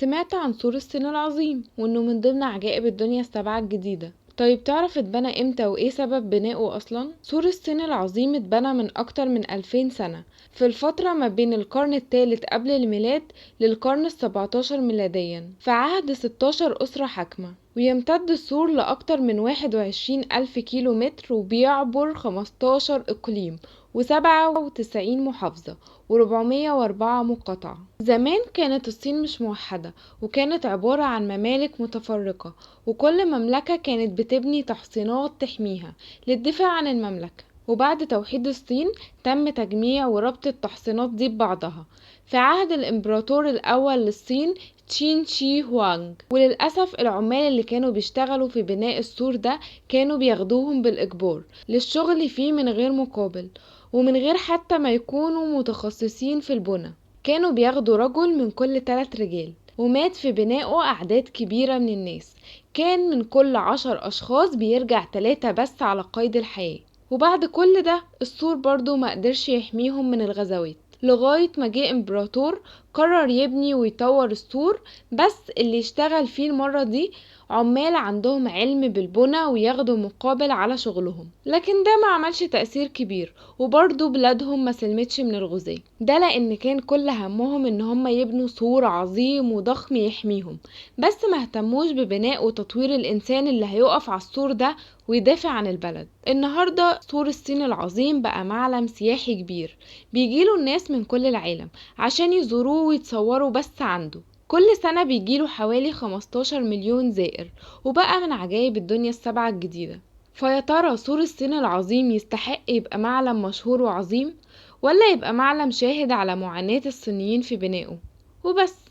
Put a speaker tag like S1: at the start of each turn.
S1: سمعت عن سور الصين العظيم وإنه من ضمن عجائب الدنيا السبعة الجديدة. طيب تعرف اتبنى امتى وايه سبب بنائه اصلا؟ سور الصين العظيم اتبنى من اكتر من 2000 سنة في الفترة ما بين القرن الثالث قبل الميلاد للقرن ال17 ميلاديا في عهد 16 أسرة حاكمة، ويمتد السور لأكتر من 21 ألف كيلو متر وبيعبر 15 إقليم و97 محافظة و404 مقاطعة. زمان كانت الصين مش موحدة، وكانت عبارة عن ممالك متفرقة، وكل مملكة كانت بتبني تحصينات تحميها للدفاع عن المملكة. وبعد توحيد الصين تم تجميع وربط التحصينات دي ببعضها في عهد الإمبراطور الأول للصين تشين شي هوانج. وللأسف العمال اللي كانوا بيشتغلوا في بناء السور ده كانوا بياخدوهم بالإجبار للشغل فيه من غير مقابل، ومن غير حتى ما يكونوا متخصصين في البناء. كانوا بياخدوا رجل من كل 3 رجال، ومات في بنائه أعداد كبيرة من الناس. كان من كل 10 أشخاص بيرجع 3 بس على قيد الحياة. وبعد كل ده السور برضو ما قدرش يحميهم من الغزوات، لغاية ما جه امبراطور قرر يبني ويطور السور، بس اللي يشتغل فيه المرة دي عمال عندهم علم بالبنى وياخدوا مقابل على شغلهم. لكن ده ما عملش تأثير كبير، وبرضو بلادهم ما سلمتش من الغزاة ده، لان كان كل همهم ان هم يبنوا سور عظيم وضخم يحميهم، بس ما اهتموش ببناء وتطوير الانسان اللي هيقف على السور ده ويدافع عن البلد. النهاردة سور الصين العظيم بقى معلم سياحي كبير، بيجيله الناس من كل العالم عشان يزوروه ويتصوروا بس عنده. كل سنة بيجيله حوالي 15 مليون زائر، وبقى من عجائب الدنيا السبعة الجديدة. فيا ترى سور الصين العظيم يستحق يبقى معلم مشهور وعظيم، ولا يبقى معلم شاهد على معاناة الصينيين في بنائه وبس؟